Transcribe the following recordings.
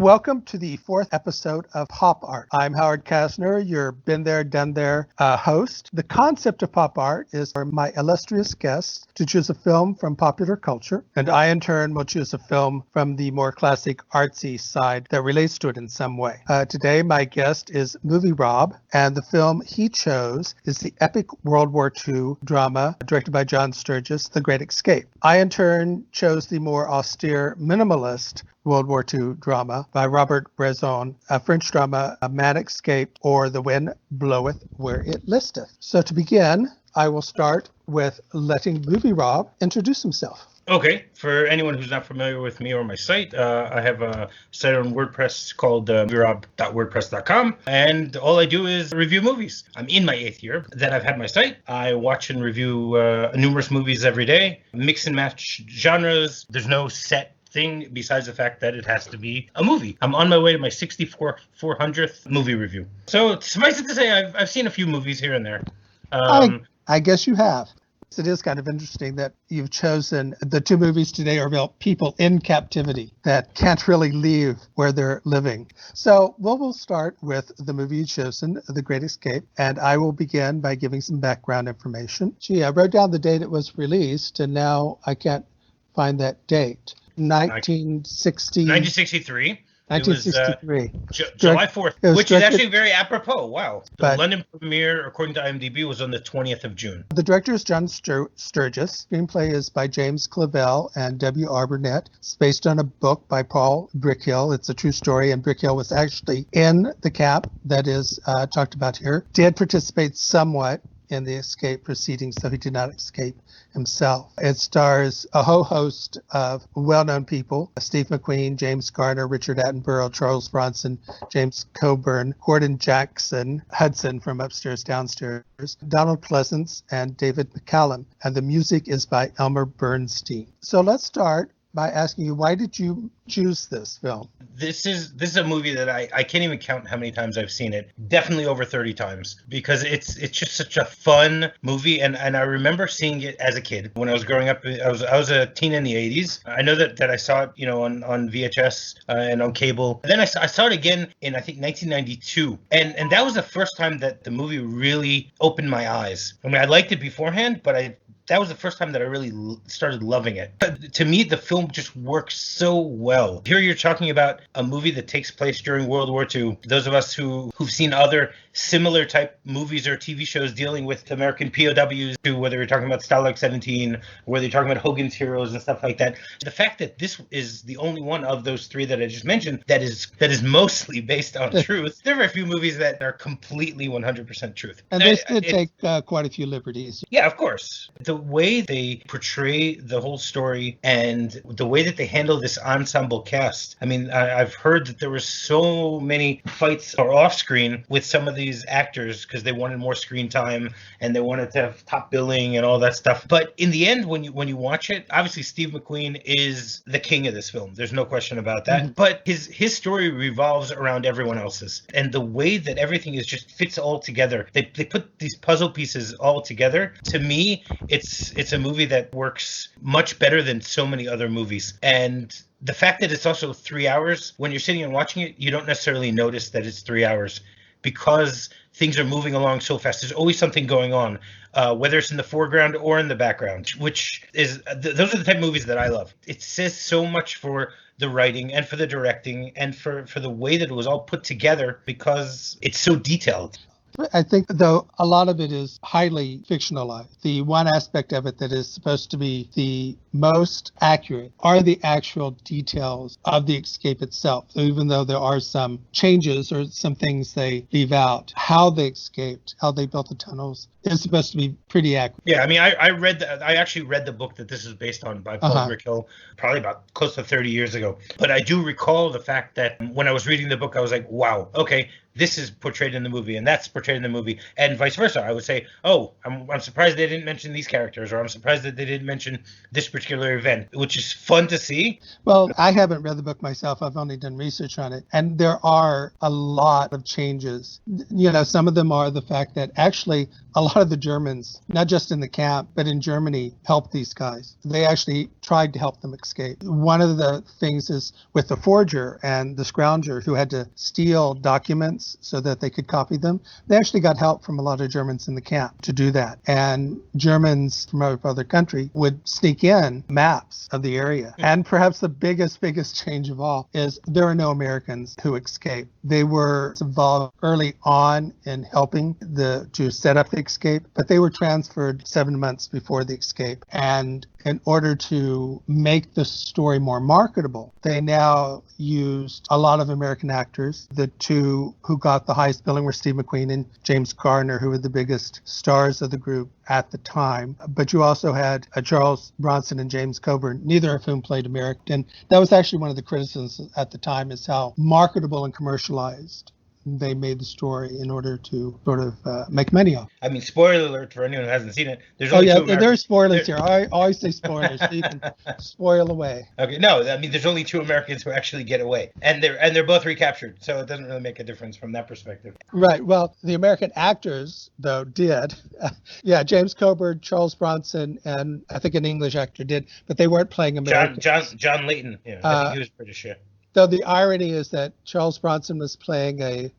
and welcome to the fourth episode of Pop Art. I'm Howard Kasner, your been there, done there host. The concept of pop art is for my illustrious guests to choose a film from popular culture, and I in turn will choose a film from the more classic artsy side that relates to it in some way. Today my guest is movierob, and the film he chose is the epic World War II drama directed by John Sturges, The Great Escape. I in turn chose the more austere minimalist World War II drama by Robert Bresson, a French drama, A Man Escaped, or The Wind Bloweth Where It Listeth. So to begin, I will start with letting movierob introduce himself. Okay, for anyone who's not familiar with me or my site, I have a site on WordPress called movierob.wordpress.com, and all I do is review movies. I'm in my 8th year that I've had my site. I watch and review numerous movies every day, mix and match genres. There's no set thing besides the fact that it has to be a movie. I'm on my way to my 400th movie review. So suffice it to say, I've seen a few movies here and there. I guess you have. It is kind of interesting that you've chosen the two movies today are about people in captivity that can't really leave where they're living. So we'll start with the movie you've chosen, The Great Escape, and I will begin by giving some background information. Gee, I wrote down the date it was released, and now I can't find that date. 1963. 1963. It was July 4th, which is actually very apropos. Wow. The London premiere, according to IMDb, was on the 20th of June. The director is John Sturges. Screenplay is by James Clavell and W.R. Burnett. It's based on a book by Paul Brickhill. It's a true story, and Brickhill was actually in the cap that is talked about here. Did participate somewhat in the escape proceedings, so he did not escape himself. It stars a whole host of well-known people: Steve McQueen, James Garner, Richard Attenborough, Charles Bronson, James Coburn, Gordon Jackson, Hudson from Upstairs Downstairs, Donald Pleasance, and David McCallum. And the music is by Elmer Bernstein. So let's start by asking you, why did you choose this film? This is a movie that I can't even count how many times I've seen it. Definitely over 30 times, because it's just such a fun movie, and I remember seeing it as a kid when I was growing up. I was a teen in the 80s. I know that I saw it, on VHS and on cable. And then I saw it again in, I think, 1992, and that was the first time that the movie really opened my eyes. I mean, I liked it beforehand, but that was the first time that I really started loving it. But to me, the film just works so well. Here you're talking about a movie that takes place during World War II. Those of us who've seen other similar type movies or TV shows dealing with American POWs, whether you're talking about Stalag 17, or whether you're talking about Hogan's Heroes and stuff like that. The fact that this is the only one of those three that I just mentioned that is mostly based on truth. There are a few movies that are completely 100% truth. And this did take quite a few liberties. Yeah, of course. The way they portray the whole story and the way that they handle this ensemble cast. I mean, I've heard that there were so many fights or off screen with some of these actors because they wanted more screen time and they wanted to have top billing and all that stuff. But in the end, when you watch it, obviously Steve McQueen is the king of this film. There's no question about that. Mm-hmm. But his story revolves around everyone else's, and the way that everything is just fits all together. They put these puzzle pieces all together. To me, it's a movie that works much better than so many other movies. And the fact that it's also 3 hours, when you're sitting and watching it, you don't necessarily notice that it's 3 hours because things are moving along so fast. There's always something going on, whether it's in the foreground or in the background, which is those are the type of movies that I love. It says so much for the writing and for the directing and for the way that it was all put together because it's so detailed. I think, though, a lot of it is highly fictionalized. The one aspect of it that is supposed to be the most accurate are the actual details of the escape itself. So even though there are some changes or some things they leave out, how they escaped, how they built the tunnels, is supposed to be pretty accurate. Yeah, I mean, I actually read the book that this is based on by Paul Brickhill, probably about close to 30 years ago. But I do recall the fact that when I was reading the book, I was like, wow, okay, this is portrayed in the movie and that's portrayed in the movie, and vice versa. I would say, oh, I'm surprised they didn't mention these characters, or I'm surprised that they didn't mention this particular event, which is fun to see. Well, I haven't read the book myself. I've only done research on it, and there are a lot of changes. Some of them are the fact that actually a lot of the Germans, not just in the camp, but in Germany, helped these guys. They actually tried to help them escape. One of the things is with the forger and the scrounger who had to steal documents so that they could copy them. They actually got help from a lot of Germans in the camp to do that. And Germans from other country would sneak in maps of the area. And perhaps the biggest change of all is there are no Americans who escaped. They were involved early on in helping to set up the escape, but they were transferred 7 months before the escape. And in order to make the story more marketable, they now used a lot of American actors. The two who got the highest billing were Steve McQueen and James Garner, who were the biggest stars of the group at the time. But you also had Charles Bronson and James Coburn, neither of whom played American. And that was actually one of the criticisms at the time, is how marketable and commercialized they made the story in order to sort of make money off. I mean, spoiler alert for anyone who hasn't seen it. There's only two there are spoilers here. I always say spoilers, so you can spoil away. Okay, no, I mean, there's only 2 Americans who actually get away, and they're both recaptured, so it doesn't really make a difference from that perspective. Right. Well, the American actors, though, did. James Coburn, Charles Bronson, and I think an English actor did, but they weren't playing Americans. John Layton. Yeah, I think he was British. Yeah. Though the irony is that Charles Bronson was playing a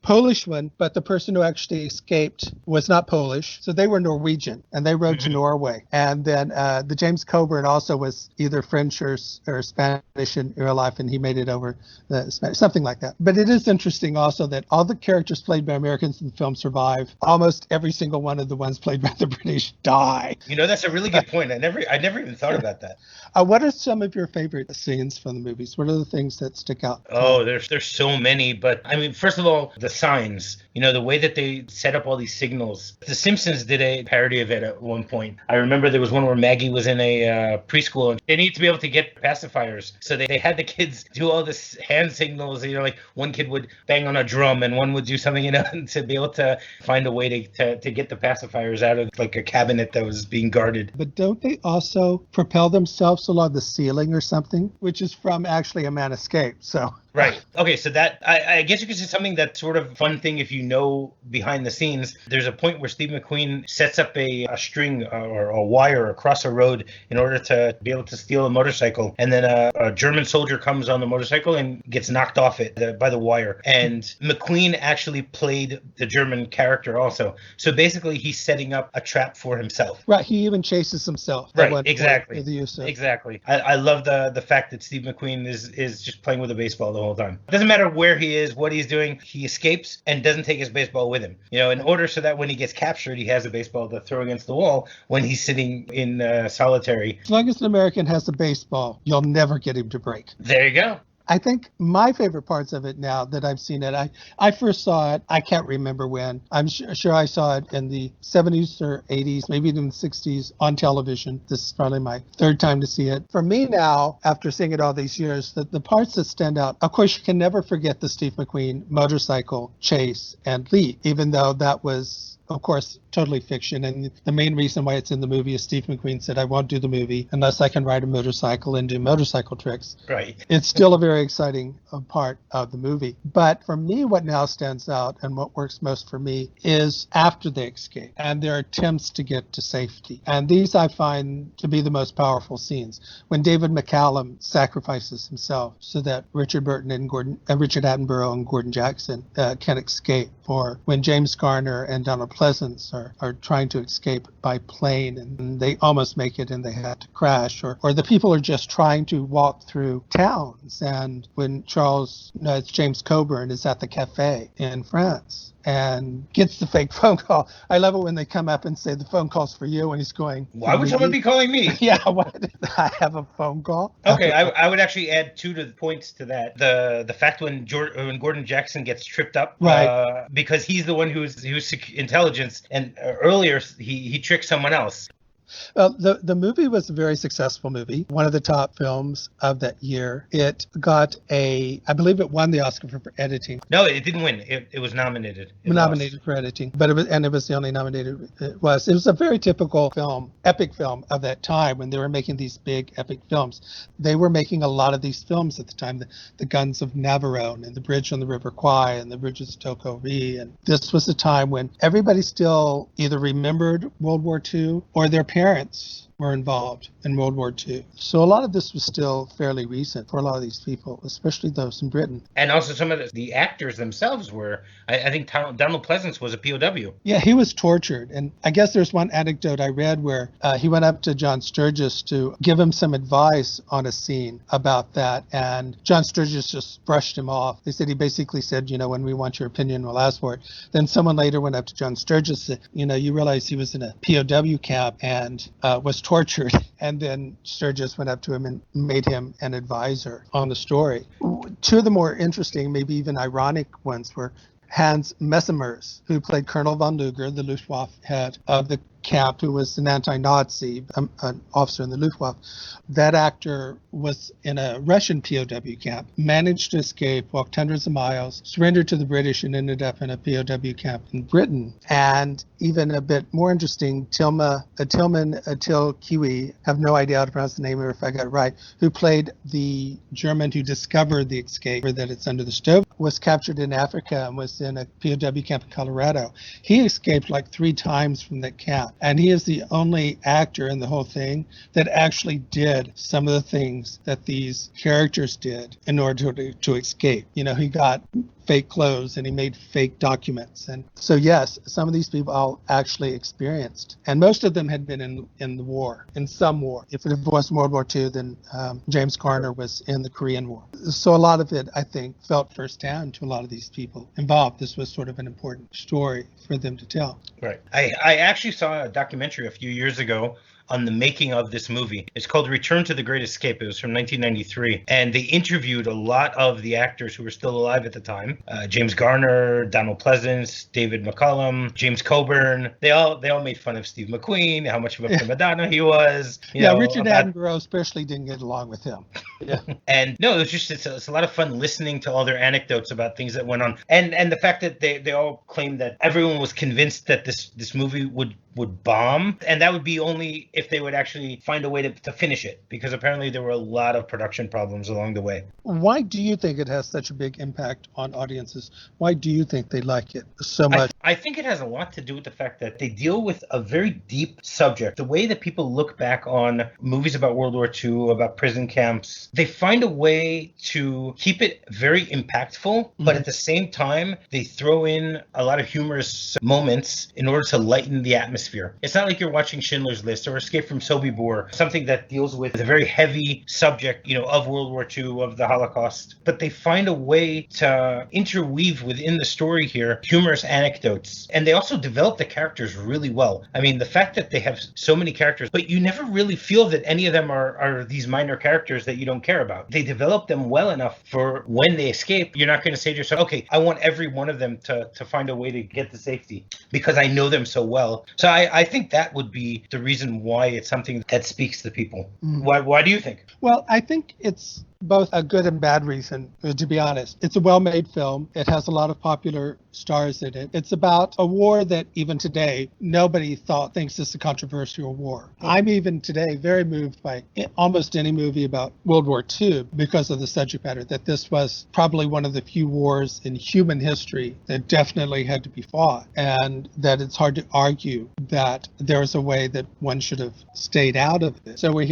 Polish one, but the person who actually escaped was not Polish. So they were Norwegian, and they rode to Norway. And then the James Coburn also was either French or Spanish in real life, and he made it over the Spanish, something like that. But it is interesting also that all the characters played by Americans in the film survive. Almost every single one of the ones played by the British die. You know, that's a really good point. I never even thought about that. What are some of your favorite scenes from the movies? What are the things that stick out? Oh, there's so many. But I mean, first of all, the signs. You know, the way that they set up all these signals. The Simpsons did a parody of it at one point. I remember there was one where Maggie was in a preschool, and they needed to be able to get pacifiers. So they had the kids do all this hand signals. You know, like one kid would bang on a drum and one would do something, you know, to be able to find a way to get the pacifiers out of like a cabinet that was being guarded. But don't they also propel themselves along the ceiling or something, which is from actually A Man Escaped? So right. Okay, so that I guess you could say something that's sort of fun thing if you know behind the scenes. There's a point where Steve McQueen sets up a string or a wire across a road in order to be able to steal a motorcycle, and then a German soldier comes on the motorcycle and gets knocked off it by the wire. And McQueen actually played the German character also. So basically, he's setting up a trap for himself. Right. He even chases himself. Right. Exactly. The use of. Exactly. I love the fact that Steve McQueen is just playing with a baseball the whole time. It doesn't matter where he is, what he's doing, he escapes and doesn't take his baseball with him. You know, in order so that when he gets captured, he has a baseball to throw against the wall when he's sitting in solitary. As long as an American has a baseball, you'll never get him to break. There you go. I think my favorite parts of it now that I've seen it, I first saw it, I can't remember when. I'm sure I saw it in the 70s or 80s, maybe even the 60s on television. This is probably my third time to see it. For me now, after seeing it all these years, the parts that stand out, of course, you can never forget the Steve McQueen motorcycle chase and leap, even though that was, of course, totally fiction. And the main reason why it's in the movie is Steve McQueen said, I won't do the movie unless I can ride a motorcycle and do motorcycle tricks. Right. It's still a very exciting part of the movie. But for me, what now stands out and what works most for me is after they escape and their attempts to get to safety. And these I find to be the most powerful scenes. When David McCallum sacrifices himself so that Richard Burton and Richard Attenborough and Gordon Jackson can escape, or when James Garner and Donald Pleasance are trying to escape by plane and they almost make it and they had to crash, or the people are just trying to walk through towns, and when James Coburn is at the cafe in France and gets the fake phone call. I love it when they come up and say the phone call's for you, and he's going, why would someone be calling me? Yeah, I have a phone call. Okay, I would actually add 2 points to that. The fact when Gordon Jackson gets tripped up, right, because he's the one who's intelligence, and earlier he tricked someone else. The movie was a very successful movie, one of the top films of that year. It got I believe it won the Oscar for editing. No, it didn't win. It was nominated. It Nominated lost. for editing, but it was the only nominated it was. It was a very typical film, epic film of that time when they were making these big epic films. They were making a lot of these films at the time, the Guns of Navarone and the Bridge on the River Kwai and the Bridges of Toko-Ri. And this was a time when everybody still either remembered World War II or their parents were involved in World War II. So a lot of this was still fairly recent for a lot of these people, especially those in Britain. And also some of the actors themselves were, I think Donald Pleasance was a POW. Yeah, he was tortured. And I guess there's one anecdote I read where he went up to John Sturges to give him some advice on a scene about that. And John Sturges just brushed him off. They said, he basically said, when we want your opinion, we'll ask for it. Then someone later went up to John Sturges and said, you realize he was in a POW camp and was tortured. And then Sturges went up to him and made him an advisor on the story. Two of the more interesting, maybe even ironic ones were Hans Messamers, who played Colonel von Luger, the Luftwaffe head of the camp, who was an anti-Nazi, an officer in the Luftwaffe. That actor was in a Russian POW camp, managed to escape, walked hundreds of miles, surrendered to the British, and ended up in a POW camp in Britain. And even a bit more interesting, Tilman Kiwi, have no idea how to pronounce the name or if I got it right, who played the German who discovered the escape, or that it's under the stove, was captured in Africa and was in a POW camp in Colorado. He escaped like 3 times from that camp. And he is the only actor in the whole thing that actually did some of the things that these characters did in order to escape. He got fake clothes and he made fake documents. And so, yes, some of these people all actually experienced. And most of them had been in the war, in some war. If it was World War II, then James Garner was in the Korean War. So a lot of it, I think, felt firsthand to a lot of these people involved. This was sort of an important story for them to tell. Right. I actually saw a documentary a few years ago on the making of this movie. It's called Return to the Great Escape. It was from 1993. And they interviewed a lot of the actors who were still alive at the time. James Garner, Donald Pleasance, David McCallum, James Coburn. They all made fun of Steve McQueen, how much of a prima donna he was. Richard Attenborough especially didn't get along with him. Yeah. And no, it's a lot of fun listening to all their anecdotes about things that went on. And the fact that they all claimed that everyone was convinced that this movie would bomb, and that would be only if they would actually find a way to finish it, because apparently there were a lot of production problems along the way. Why do you think it has such a big impact on audiences? Why do you think they like it so much? I think it has a lot to do with the fact that they deal with a very deep subject. The way that people look back on movies about World War II, about prison camps, they find a way to keep it very impactful, but at the same time, they throw in a lot of humorous moments in order to lighten the atmosphere. It's not like you're watching Schindler's List or Escape from Sobibor, something that deals with a very heavy subject, of World War II, of the Holocaust. But they find a way to interweave within the story here humorous anecdotes. And they also develop the characters really well. I mean, the fact that they have so many characters, but you never really feel that any of them are these minor characters that you don't care about. They develop them well enough for when they escape, you're not going to say to yourself, okay, I want every one of them to find a way to get to safety because I know them so well. So I think that would be the reason why it's something that speaks to people. Why do you think? Well, I think it's both a good and bad reason, to be honest. It's a well-made film. It has a lot of popular stars in it. It's about a war that even today, nobody thinks is a controversial war. I'm even today very moved by almost any movie about World War II because of the subject matter, that this was probably one of the few wars in human history that definitely had to be fought, and that it's hard to argue that there was a way that one should have stayed out of it. So we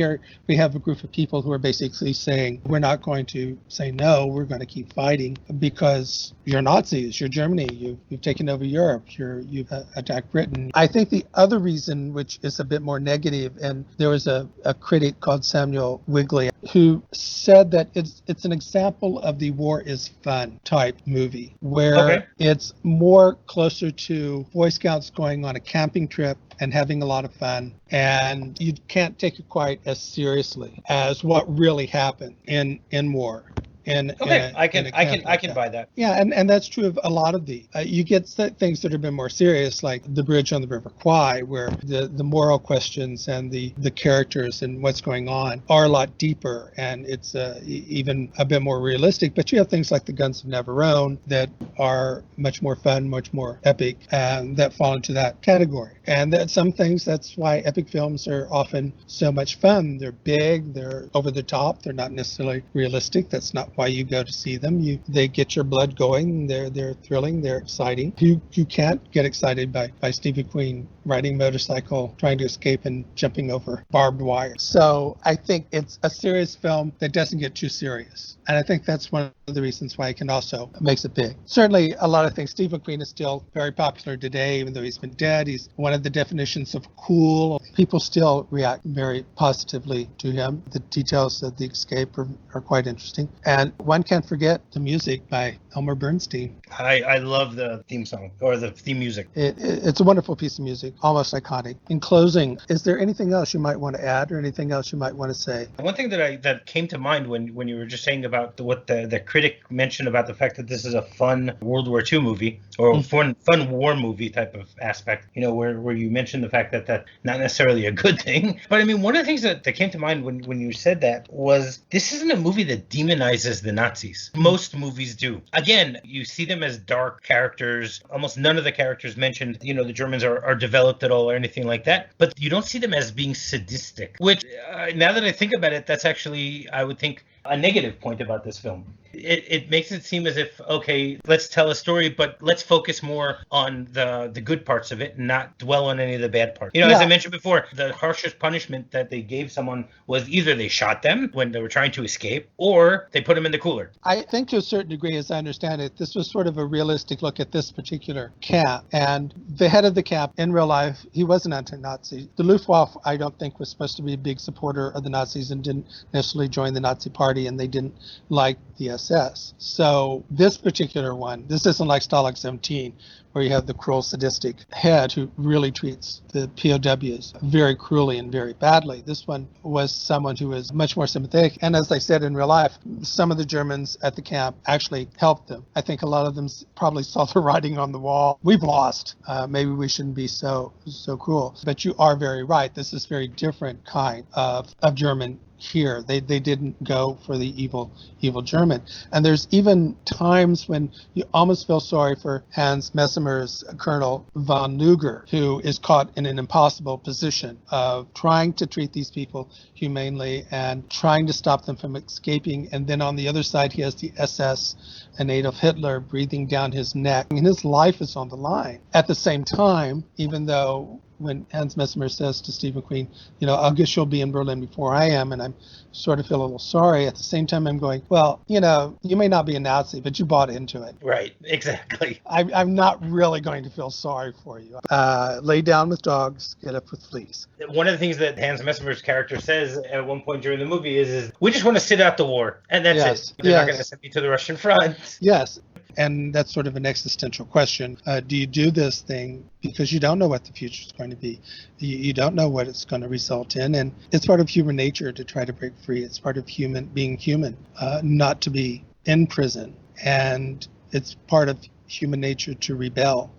have a group of people who are basically saying, we're not going to say no, we're going to keep fighting because you're Nazis, you're Germany, you've taken over Europe, you've attacked Britain. I think the other reason, which is a bit more negative, and there was a critic called Samuel Wigley who said that it's an example of the war is fun type movie, where it's more closer to Boy Scouts going on a camping trip and having a lot of fun, and you can't take it quite as seriously as what really happened in war. Okay, I can that. buy that. Yeah, and that's true of a lot of the. You get things that have been more serious, like The Bridge on the River Kwai, where the moral questions and the characters and what's going on are a lot deeper, and it's even a bit more realistic. But you have things like The Guns of Navarone that are much more fun, much more epic, and that fall into that category. And that some things, that's why epic films are often so much fun. They're big, they're over the top, they're not necessarily realistic. That's not why you go to see them. They get your blood going. They're thrilling. They're exciting. You can't get excited by Steve McQueen riding a motorcycle, trying to escape and jumping over barbed wire. So I think it's a serious film that doesn't get too serious. And I think that's one of the reasons why it can also makes it big. Certainly a lot of things. Steve McQueen is still very popular today, even though he's been dead. He's one of the definitions of cool. People still react very positively to him. The details of the escape are quite interesting. And one can't forget the music by Elmer Bernstein. I love the theme song, or the theme music. It's a wonderful piece of music, almost iconic. In closing, is there anything else you might want to add, or anything else you might want to say? One thing that came to mind when you were just saying about what the critic mentioned about the fact that this is a fun World War II movie, or fun war movie type of aspect, where you mentioned the fact that that's not necessarily a good thing. But I mean, one of the things that came to mind when you said that was, this isn't a movie that demonizes the Nazis. Most movies do. Again, you see them as dark characters. Almost none of the characters mentioned, the Germans are developed at all or anything like that. But you don't see them as being sadistic, which now that I think about it, that's actually, I would think, a negative point about this film. It makes it seem as if, okay, let's tell a story, but let's focus more on the good parts of it and not dwell on any of the bad parts. As I mentioned before, the harshest punishment that they gave someone was either they shot them when they were trying to escape, or they put them in the cooler. I think to a certain degree, as I understand it, this was sort of a realistic look at this particular camp. And the head of the camp, in real life, he was an anti-Nazi. The Luftwaffe, I don't think, was supposed to be a big supporter of the Nazis and didn't necessarily join the Nazi party, and they didn't like the SS. So this particular one, this isn't like Stalag 17, where you have the cruel, sadistic head who really treats the POWs very cruelly and very badly. This one was someone who was much more sympathetic. And as I said, in real life, some of the Germans at the camp actually helped them. I think a lot of them probably saw the writing on the wall. We've lost. Maybe we shouldn't be so cruel. But you are very right. This is very different kind of German here. They didn't go for the evil German. And there's even times when you almost feel sorry for Hans Mesmer's Colonel von Luger, who is caught in an impossible position of trying to treat these people humanely and trying to stop them from escaping. And then on the other side, he has the SS and Adolf Hitler breathing down his neck, and his life is on the line. At the same time, even though when Hans Mesmer says to Steve McQueen, I guess you'll be in Berlin before I am, and I'm sort of feel a little sorry. At the same time, I'm going, well, you may not be a Nazi, but you bought into it. Right, exactly. I'm not really going to feel sorry for you. Lay down with dogs, get up with fleas. One of the things that Hans Mesmer's character says at one point during the movie is we just want to sit out the war, and that's it. They're not going to send me to the Russian front. Yes. And that's sort of an existential question. Do you do this thing because you don't know what the future is going to be? You don't know what it's going to result in. And it's part of human nature to try to break free. It's part of being human, not to be in prison. And it's part of human nature to rebel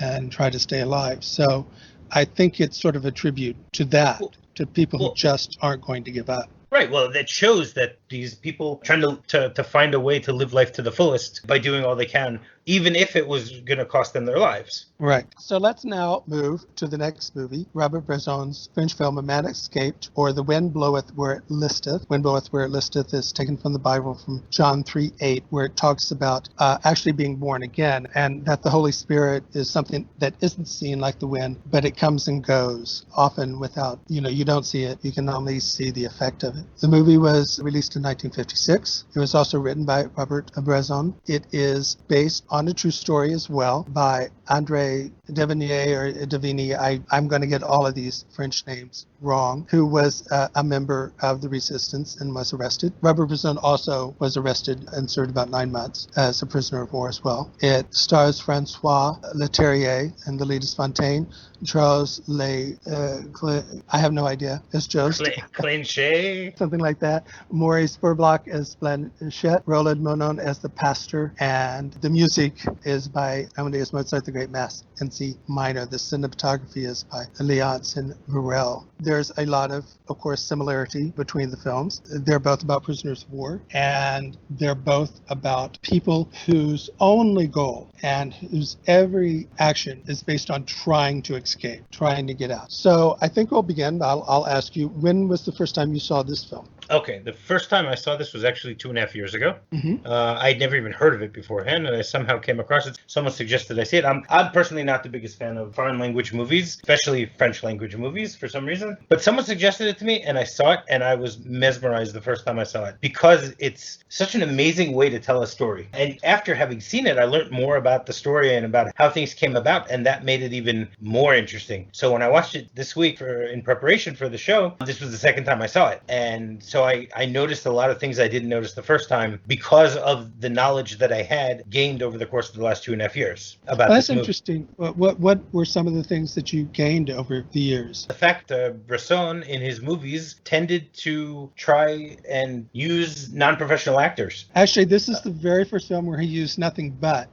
and try to stay alive. So I think it's sort of a tribute to that, to people who just aren't going to give up. Right. Well, that shows that these people trying to find a way to live life to the fullest by doing all they can, even if it was going to cost them their lives. Right. So let's now move to the next movie, Robert Bresson's French film, A Man Escaped, or The Wind Bloweth Where It Listeth. Wind Bloweth Where It Listeth is taken from the Bible from John 3:8, where it talks about actually being born again, and that the Holy Spirit is something that isn't seen like the wind, but it comes and goes, often without, you don't see it. You can only see the effect of it. The movie was released in 1956. It was also written by Robert Bresson. It is based on a true story as well by Andre Devigny or Devigny, I'm going to get all of these French names wrong, who was a member of the resistance and was arrested. Robert Bresson also was arrested and served about 9 months as a prisoner of war as well. It stars Francois Leterrier and the lead is Fontaine. Charles I have no idea. It's Jost. Clinchet. Something like that. Maurice Burblock as Blanchette. Roland Monon as the pastor. And the music is by Amadeus Mozart, the Great Mass, in C minor. The cinematography is by Leonce and Varel. There's a lot of course, similarity between the films. They're both about prisoners of war, and they're both about people whose only goal and whose every action is based on trying to escape, trying to get out. So I think we'll begin. I'll ask you, when was the first time you saw this film? Okay, the first time I saw this was actually 2.5 years ago. Mm-hmm. I'd never even heard of it beforehand, and I somehow came across it. Someone suggested I see it. I'm personally not the biggest fan of foreign language movies, especially French language movies for some reason. But someone suggested it to me, and I saw it, and I was mesmerized the first time I saw it because it's such an amazing way to tell a story. And after having seen it, I learned more about the story and about how things came about, and that made it even more interesting. So when I watched it this week in preparation for the show, this was the second time I saw it. And so I noticed a lot of things I didn't notice the first time because of the knowledge that I had gained over the course of the last 2.5 years about this movie. That's interesting. What were some of the things that you gained over the years? The fact Bresson in his movies tended to try and use non-professional actors. Actually, this is the very first film where he used nothing but.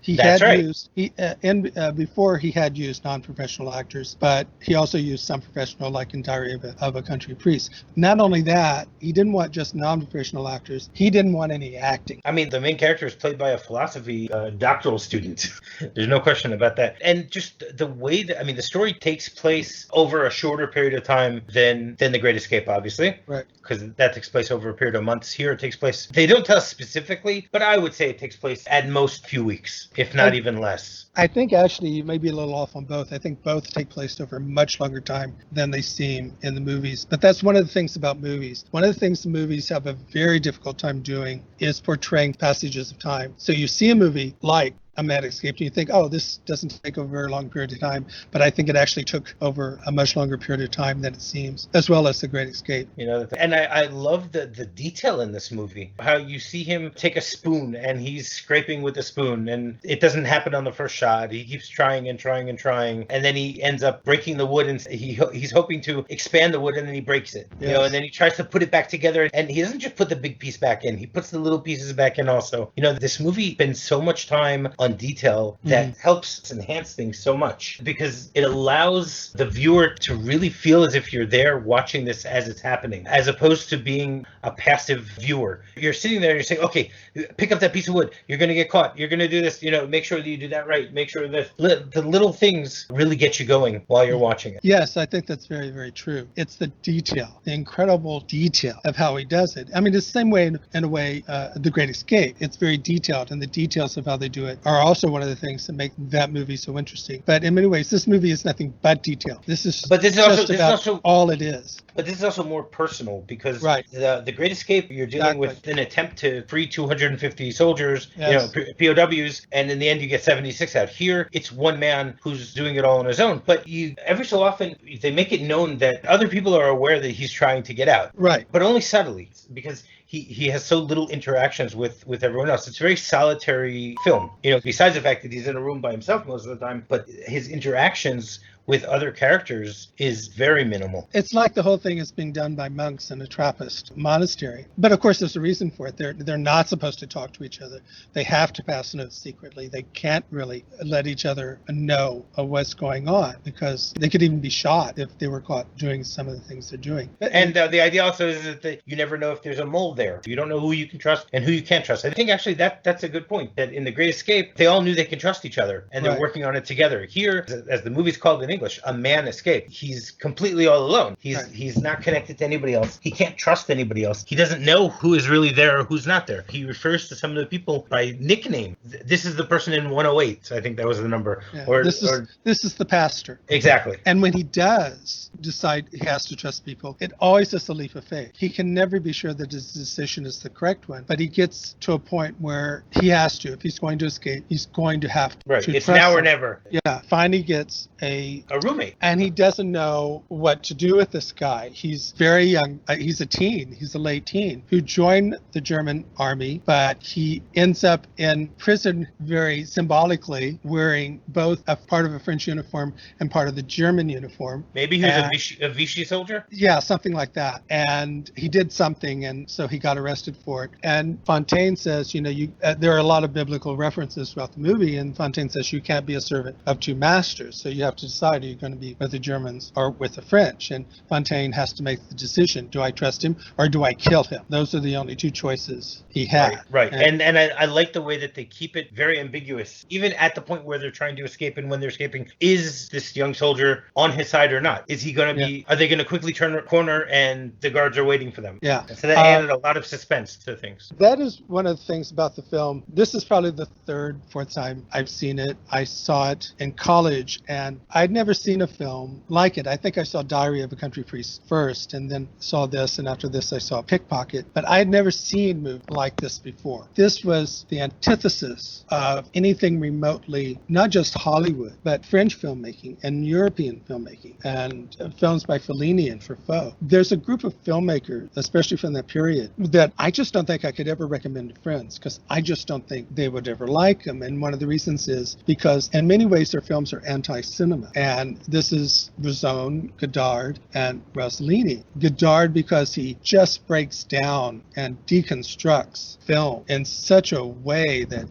Before he had used non-professional actors, but he also used some professional, like in Diary of a Country Priest. Not only that, he didn't want just non-professional actors. He didn't want any acting. I mean, the main character is played by a philosophy doctoral student. There's no question about that. And just the way that, I mean, the story takes place over a shorter period of time than The Great Escape, obviously. Right. Because that takes place over a period of months. Here it takes place, they don't tell us specifically, but I would say it takes place at most a few weeks, if not even less. I think actually you may be a little off on both. I think both take place over a much longer time than they seem in the movies. But that's one of the things about movies. One of the things the movies have a very difficult time doing is portraying passages of time. So you see a movie like A Mad Escape, and you think, oh, this doesn't take over a very long period of time. But I think it actually took over a much longer period of time than it seems, as well as The Great Escape. You know, and I love the detail in this movie. How you see him take a spoon and he's scraping with the spoon, and it doesn't happen on the first shot. He keeps trying and trying and trying, and then he ends up breaking the wood, and he's hoping to expand the wood, and then he breaks it. Yes. You know, and then he tries to put it back together, and he doesn't just put the big piece back in. He puts the little pieces back in also. You know, this movie spends so much time on detail that helps enhance things so much because it allows the viewer to really feel as if you're there watching this as it's happening, as opposed to being a passive viewer. You're sitting there and you're saying, okay, pick up that piece of wood. You're going to get caught. You're going to do this. You know, make sure that you do that right. Make sure that the little things really get you going while you're watching it. Yes, I think that's very, very true. It's the detail, the incredible detail of how he does it. I mean, it's the same way in a way, The Great Escape. It's very detailed, and the details of how they do it are also one of the things that make that movie so interesting. But in many ways, this movie is nothing but detail. This is also all it is. But this is also more personal because right. the Great Escape, you're dealing with an attempt to free 250 soldiers, yes. POWs, and in the end you get 76 out. Here, it's one man who's doing it all on his own. But every so often, they make it known that other people are aware that he's trying to get out. Right. But only subtly, because he has so little interactions with everyone else. It's a very solitary film. You know, besides the fact that he's in a room by himself most of the time, but his interactions with other characters is very minimal. It's like the whole thing is being done by monks in a Trappist monastery. But of course, there's a reason for it. They're not supposed to talk to each other. They have to pass notes secretly. They can't really let each other know what's going on because they could even be shot if they were caught doing some of the things they're doing. And the idea also is that you never know if there's a mole there. You don't know who you can trust and who you can't trust. I think actually that's a good point, that in The Great Escape, they all knew they can trust each other and they're working on it together. Here, as the movie's called in English, a man escaped. He's completely all alone. He's not connected to anybody else. He can't trust anybody else. He doesn't know who is really there or who's not there. He refers to some of the people by nickname. This is the person in 108. So I think that was the number. Yeah. This is the pastor. Exactly. And when he does decide he has to trust people, it always is a leap of faith. He can never be sure that his decision is the correct one, but he gets to a point where he has to. If he's going to escape, he's going to have to Right. It's trust now or him. never. Yeah. Finally gets a roommate. And he doesn't know what to do with this guy. He's very young. He's a teen. He's a late teen who joined the German army, but he ends up in prison very symbolically, wearing both a part of a French uniform and part of the German uniform. Maybe he was a Vichy soldier? Yeah, something like that. And he did something, and so he got arrested for it. And Fontaine says, there are a lot of biblical references throughout the movie, and Fontaine says you can't be a servant of two masters. So you have to decide, are you going to be with the Germans or with the French? And Fontaine has to make the decision. Do I trust him or do I kill him? Those are the only two choices he had. Right. And I like the way that they keep it very ambiguous, even at the point where they're trying to escape and when they're escaping. Is this young soldier on his side or not? Is he going to be, are they going to quickly turn a corner and the guards are waiting for them? Yeah. And so that added a lot of suspense to things. That is one of the things about the film. This is probably the third, fourth time I've seen it. I saw it in college, and I'd never seen a film like it. I think I saw Diary of a Country Priest first, and then saw this, and after this I saw Pickpocket. But I had never seen a movie like this before. This was the antithesis of anything remotely, not just Hollywood, but French filmmaking and European filmmaking, and films by Fellini and Truffaut. There's a group of filmmakers, especially from that period, that I just don't think I could ever recommend to friends, because I just don't think they would ever like them. And one of the reasons is because in many ways their films are anti-cinema. And this is Bresson, Godard, and Rossellini. Godard because he just breaks down and deconstructs film in such a way that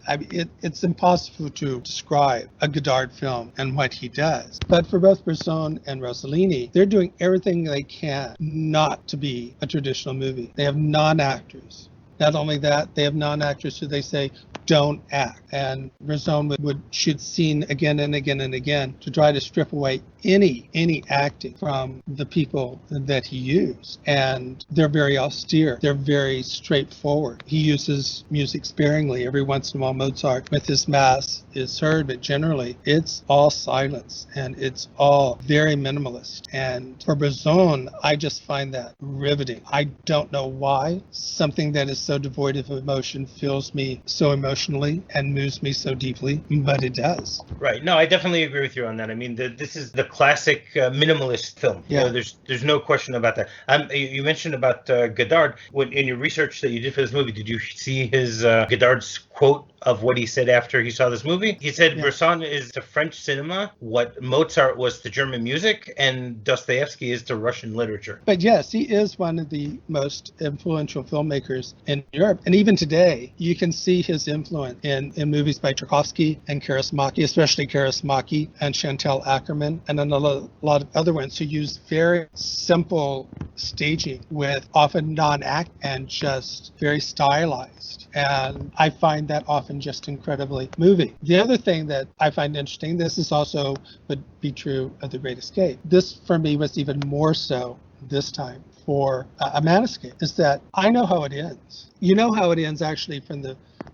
it's impossible to describe a Godard film and what he does. But for both Bresson and Rossellini, they're doing everything they can not to be a traditional movie. They have non-actors. Not only that, they have non-actors who they say don't act. And Bresson would shoot scene again and again and again to try to strip away any acting from the people that he used. And they're very austere. They're very straightforward. He uses music sparingly. Every once in a while, Mozart with his mass is heard, but generally it's all silence and it's all very minimalist. And for Bresson, I just find that riveting. I don't know why something that is so devoid of emotion fills me so emotionally and moves me so deeply, but it does. Right. No, I definitely agree with you on that. I mean, this is the classic minimalist film. Yeah. There's no question about that. You mentioned about Godard. In your research that you did for this movie, did you see his Godard's quote of what he said after he saw this movie? He said, Bresson is to French cinema what Mozart was to German music and Dostoevsky is to Russian literature. But yes, he is one of the most influential filmmakers in Europe. And even today, you can see his influence in movies by Tchaikovsky and Kaurismäki, especially Kaurismäki and Chantal Akerman, and then a lot of other ones who use very simple staging with often non-act and just very stylized. And I find that often just incredibly moving. The other thing that I find interesting, this is also would be true of The Great Escape. This for me was even more so this time for A Man Escape, is that I know how it ends. You know how it ends actually from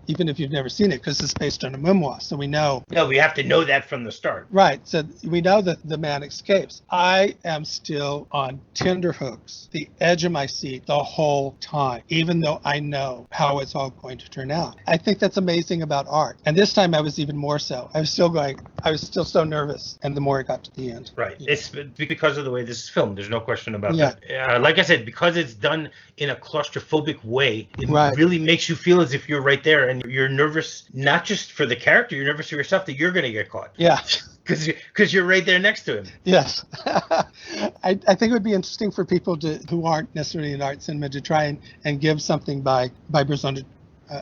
even if you've never seen it, because it's based on a memoir. So we know. No, we have to know that from the start. Right. So we know that the man escapes. I am still on tenterhooks, the edge of my seat the whole time, even though I know how it's all going to turn out. I think that's amazing about art. And this time I was even more so. I was still so nervous. And the more it got to the end. Right. It's because of the way this is filmed. There's no question about that. Like I said, because it's done in a claustrophobic way, it really makes you feel as if you're right there. And you're nervous, not just for the character, you're nervous for yourself that you're going to get caught. Yeah. Because you're right there next to him. Yes. I think it would be interesting for people who aren't necessarily in art cinema to try and give something by Bresson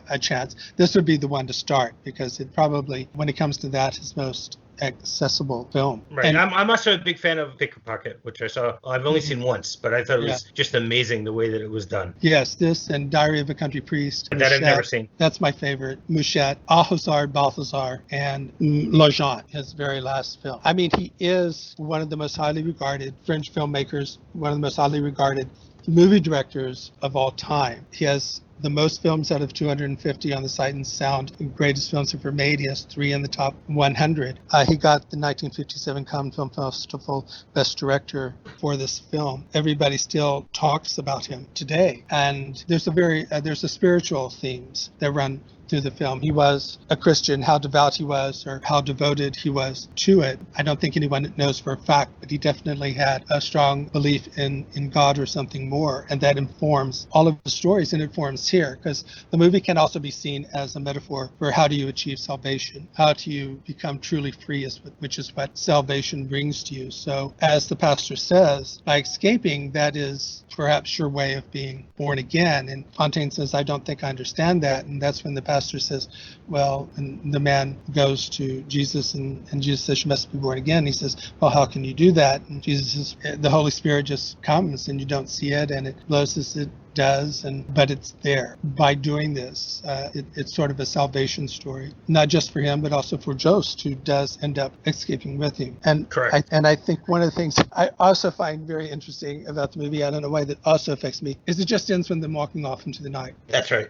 a chance. This would be the one to start, because it probably, when it comes to that, his most accessible film. Right. And I'm also a big fan of Pickpocket, which I saw. I've only seen once, but I thought it was just amazing the way that it was done. yes, this and Diary of a Country Priest. That I've never seen. That's my favorite. Mouchette, Alhazard, Balthazar, and L'Agent, his very last film. I mean, he is one of the most highly regarded French filmmakers, one of the most highly regarded movie directors of all time. He has the most films out of 250 on the Sight and Sound greatest films ever made. He has 3 in the top 100. He got the 1957 Cannes Film Festival Best Director for this film. Everybody still talks about him today, and there's a spiritual themes that run through the film. He was a Christian. How devout he was or how devoted he was to it, I don't think anyone knows for a fact, but he definitely had a strong belief in God or something more, and that informs all of the stories, and informs here, because the movie can also be seen as a metaphor for how do you achieve salvation, how do you become truly free, which is what salvation brings to you. So as the pastor says, by escaping, that is perhaps your way of being born again. And Fontaine says, I don't think I understand that. And that's when the pastor says, well, and the man goes to Jesus, and Jesus says, you must be born again. He says, well, how can you do that? And Jesus says, the Holy Spirit just comes and you don't see it, and it blows as it does, but it's there. By doing this, it's sort of a salvation story, not just for him, but also for Jost, who does end up escaping with him. And correct. I think one of the things I also find very interesting about the movie, I don't know why that also affects me, is it just ends with them walking off into the night. That's right.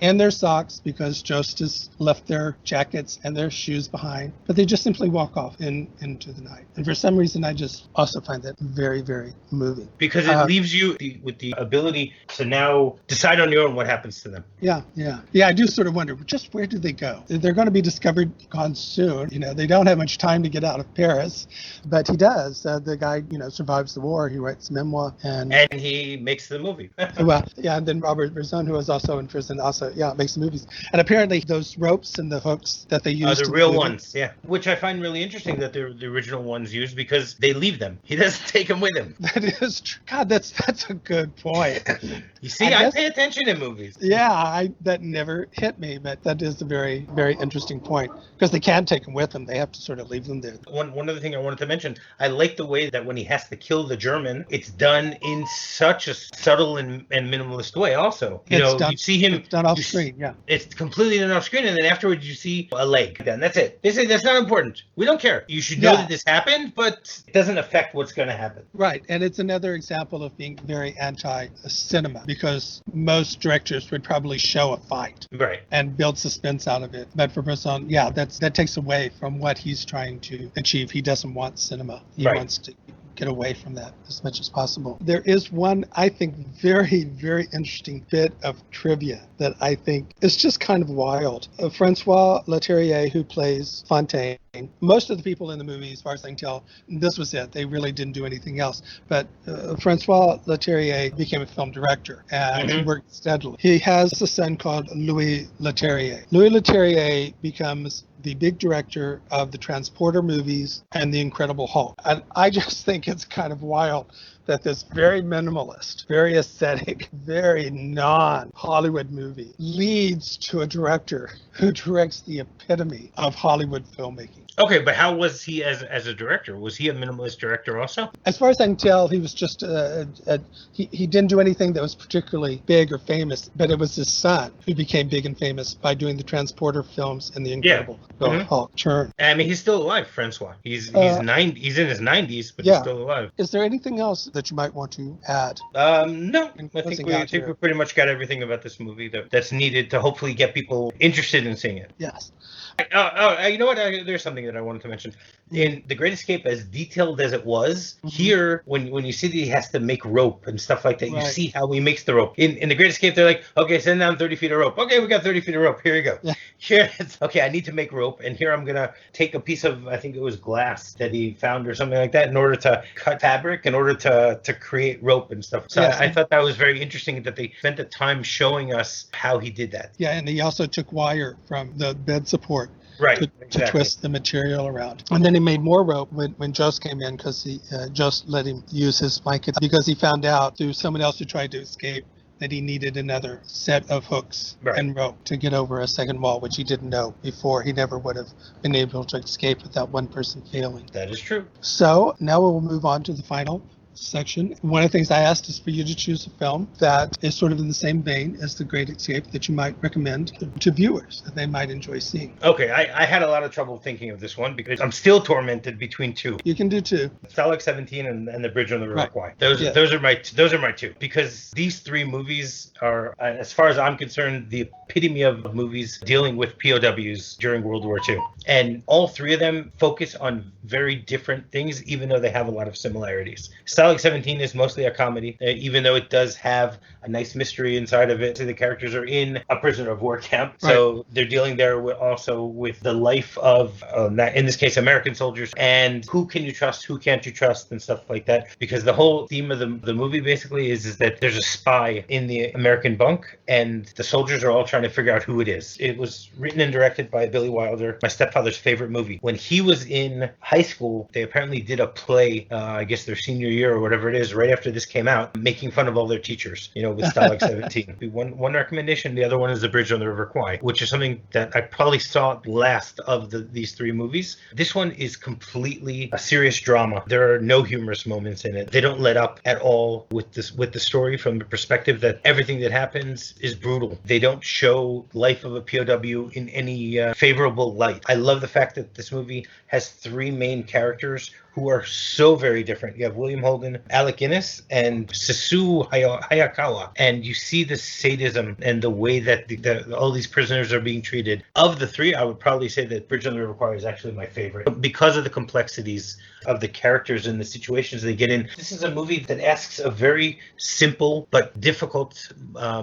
And their socks, because Jost has left their jackets and their shoes behind, but they just simply walk off into the night. And for some reason, I just also find that very, very moving. Because it leaves you with the ability to now decide on your own what happens to them. Yeah. I do sort of wonder, just where do they go? They're going to be discovered, gone soon. They don't have much time to get out of Paris, but he does. The guy, survives the war. He writes a memoir, and he makes the movie. Well, yeah, and then Robert Bresson, who was also in prison, also makes the movies. And apparently those ropes and the hooks that they use are the real ones, yeah. Which I find really interesting that they're the original ones used, because they leave them. He doesn't take them with him. That is true. God, that's a good point. You see, I pay attention in movies. Yeah, that never hit me, but that is a very, very interesting point, because they can't take them with them. They have to sort of leave them there. One other thing I wanted to mention, I like the way that when he has to kill the German, it's done in such a subtle and minimalist way also. You see him... It's done off screen, yeah. It's completely done off screen, and then afterwards you see a leg. Then that's it. They say that's not important. We don't care. You should know that this happened, but it doesn't affect what's going to happen. Right, and it's another example of being very anti-cinema, because most directors would probably show a fight, right, and build suspense out of it. But for Bresson, that takes away from what he's trying to achieve. He doesn't want cinema. He wants to get away from that as much as possible. There is one, I think, very, very interesting bit of trivia that I think is just kind of wild. Francois Leterrier, who plays Fontaine, most of the people in the movie, as far as I can tell, this was it. They really didn't do anything else. But Francois Leterrier became a film director, and he worked steadily. He has a son called Louis Leterrier. Louis Leterrier becomes the big director of the Transporter movies and The Incredible Hulk. And I just think it's kind of wild that this very minimalist, very aesthetic, very non-Hollywood movie leads to a director who directs the epitome of Hollywood filmmaking. Okay, but how was he as a director? Was he a minimalist director also? As far as I can tell, he was just he didn't do anything that was particularly big or famous, but it was his son who became big and famous by doing the Transporter films and the Incredible Hulk turn. I mean, he's still alive, Francois. He's in his 90s, but he's still alive. Is there anything else that you might want to add? No. I think we pretty much got everything about this movie that's needed to hopefully get people interested in seeing it. Yes. You know what? There's something that I wanted to mention. In The Great Escape, as detailed as it was, here, when you see that he has to make rope and stuff like that, you see how he makes the rope. In The Great Escape, they're like, okay, send down 30 feet of rope. Okay, we got 30 feet of rope. Here you go. Yeah. Here, okay, I need to make rope, and here I'm going to take a piece of, I think it was glass that he found or something like that, in order to cut fabric, in order to create rope and stuff. So I thought that was very interesting that they spent the time showing us how he did that. Yeah, and he also took wire from the bed support. Right, to twist the material around. And then he made more rope when Jost came in, because Jost let him use his blanket, because he found out through someone else who tried to escape that he needed another set of hooks Right. and rope to get over a second wall, which he didn't know before. He never would have been able to escape without one person failing. That is true. So now we'll move on to the final section. One of the things I asked is for you to choose a film that is sort of in the same vein as The Great Escape that you might recommend to viewers that they might enjoy seeing. Okay, I had a lot of trouble thinking of this one because I'm still tormented between two. You can do two. Stalag 17 and The Bridge on the River Right. Kwai. Yeah. Those are my two, because these three movies are, as far as I'm concerned, the epitome of movies dealing with POWs during World War II. And all three of them focus on very different things, even though they have a lot of similarities. Stalag 17 is mostly a comedy, even though it does have a nice mystery inside of it. So the characters are in a prisoner of war camp, so they're dealing there also with the life of, in this case, American soldiers, and who can you trust, who can't you trust, and stuff like that. Because the whole theme of the movie basically is that there's a spy in the American bunk, and the soldiers are all trying to figure out who it is. It was written and directed by Billy Wilder, my stepfather's favorite movie. When he was in high school, they apparently did a play, I guess their senior year or whatever it is, right after this came out, making fun of all their teachers, with Stalag 17. One recommendation, the other one is The Bridge on the River Kwai, which is something that I probably saw last of these three movies. This one is completely a serious drama. There are no humorous moments in it. They don't let up at all with the story from the perspective that everything that happens is brutal. They don't show life of a POW in any favorable light. I love the fact that this movie has three main characters who are so very different. You have William Holden, Alec Guinness, and Sasu Hayakawa. And you see the sadism and the way that all these prisoners are being treated. Of the three, I would probably say that Bridge on the River Kwai is actually my favorite because of the complexities of the characters and the situations they get in. This is a movie that asks a very simple but difficult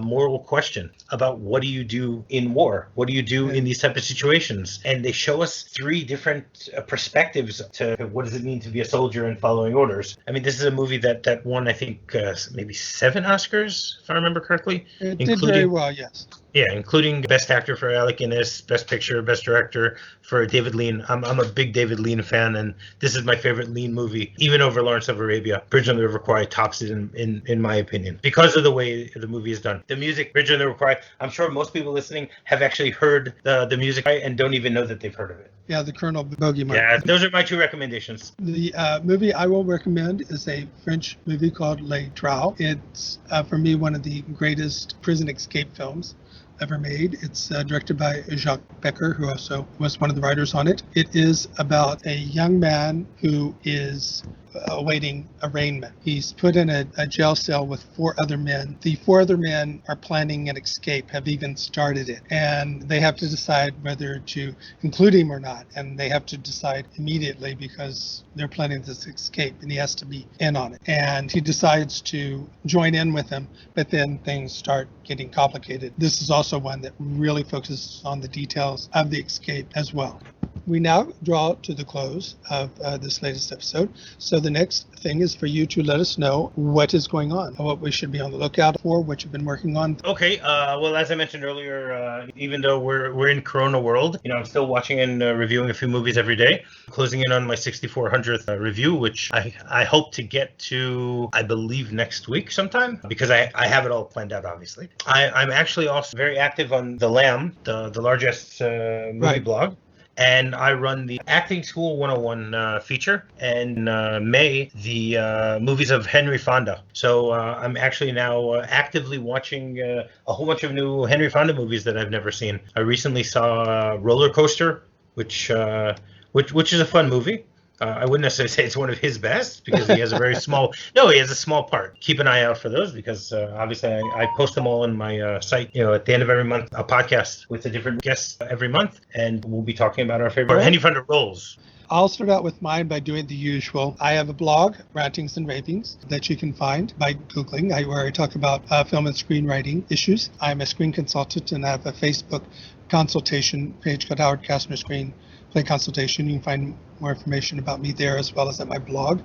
moral question about what do you do in war? What do you do in these type of situations? And they show us three different perspectives to what does it mean to be a soldier and following orders. I mean, this is a movie that won, I think, maybe 7 Oscars, if I remember correctly. It did very well, yes. Yeah, including Best Actor for Alec Guinness, Best Picture, Best Director for David Lean. I'm a big David Lean fan, and this is my favorite Lean movie, even over Lawrence of Arabia. Bridge on the River Kwai tops it in my opinion, because of the way the movie is done. The music, Bridge on the River Kwai, I'm sure most people listening have actually heard the music and don't even know that they've heard of it. Yeah, the Colonel Bogey Mark. Yeah, those are my two recommendations. The movie I will recommend is a French movie called Les Trous. It's, for me, one of the greatest prison escape films ever made. It's directed by Jacques Becker, who also was one of the writers on it. It is about a young man who is awaiting arraignment. He's put in a jail cell with 4 other men. The 4 other men are planning an escape, have even started it, and they have to decide whether to include him or not. And they have to decide immediately because they're planning this escape, and he has to be in on it. And he decides to join in with them, but then things start getting complicated. This is also one that really focuses on the details of the escape as well. We now draw to the close of this latest episode. So the next thing is for you to let us know what is going on, what we should be on the lookout for, what you've been working on. Okay. Well, as I mentioned earlier, even though we're in Corona world, I'm still watching and reviewing a few movies every day. Closing in on my 6400th review, which I hope to get to, I believe, next week sometime, because I have it all planned out, obviously. I'm actually also very active on The Lamb, the largest movie blog. And I run the Acting School 101 feature, and May, the movies of Henry Fonda. So I'm actually now actively watching a whole bunch of new Henry Fonda movies that I've never seen. I recently saw Roller Coaster, which is a fun movie. I wouldn't necessarily say it's one of his best because he has a very he has a small part. Keep an eye out for those because obviously I post them all on my site. At the end of every month, a podcast with a different guest every month, and we'll be talking about our favorite Henry Fonda roles. I'll start out with mine by doing the usual. I have a blog, Rantings and Ravings, that you can find by Googling, where I talk about film and screenwriting issues. I'm a screen consultant, and I have a Facebook consultation page called Howard Kastner Screen Play Consultation. You can find more information about me there as well as at my blog.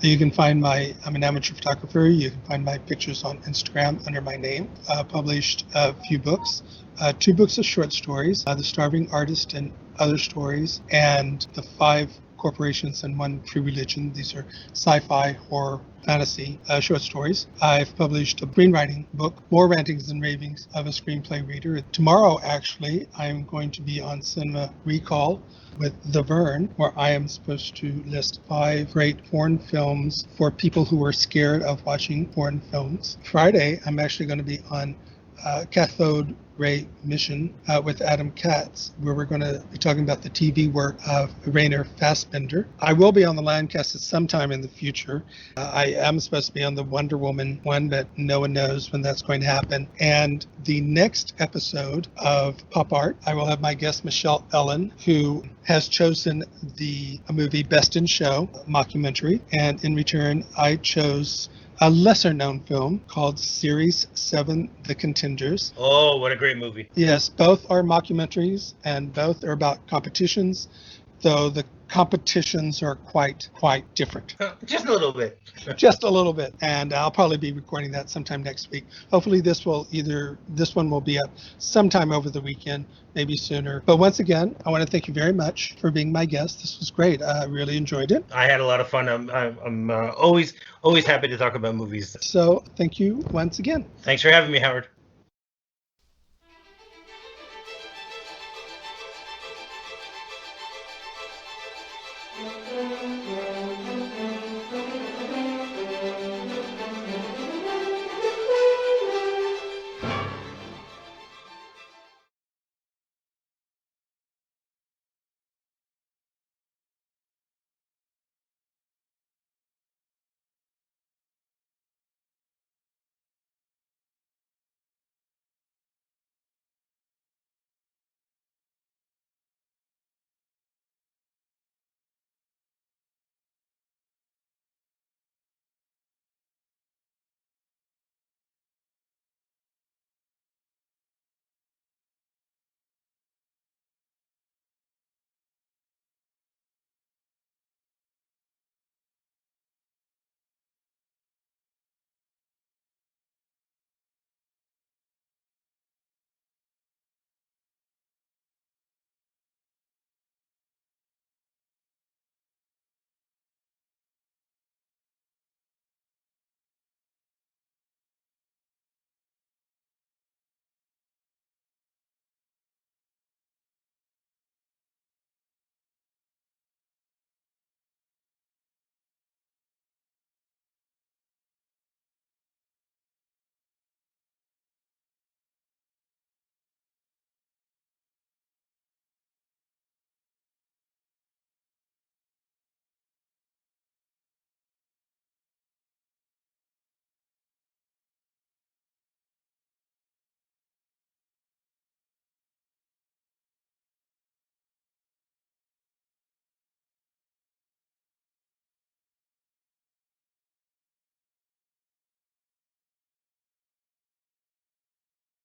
You can find I'm an amateur photographer. You can find my pictures on Instagram under my name. Published a few books, 2 books of short stories, The Starving Artist and Other Stories, and The 5 corporations and one true religion. These are sci-fi, horror, fantasy short stories. I've published a screenwriting book, More Rantings and Ravings of a Screenplay Reader. Tomorrow, actually, I'm going to be on Cinema Recall with The Vern, where I am supposed to list 5 great foreign films for people who are scared of watching foreign films. Friday, I'm actually going to be on Cathode Ray Mission with Adam Katz, where we're going to be talking about the TV work of Rainer Fassbinder. I will be on the Landcast at some time in the future. I am supposed to be on the Wonder Woman one, but no one knows when that's going to happen. And the next episode of Pop Art, I will have my guest Michelle Ellen, who has chosen the movie Best in Show mockumentary, and in return I chose a lesser-known film called Series 7, The Contenders. Oh, what a great movie. Yes, both are mockumentaries, and both are about competitions, though the competitions are quite different. Just a little bit. Just a little bit. And I'll probably be recording that sometime next week. Hopefully this one will be up sometime over the weekend, maybe sooner. But once again, I want to thank you very much for being my guest. This was great. I really enjoyed it. I had a lot of fun. I'm always happy to talk about movies. So thank you once again. Thanks for having me, Howard.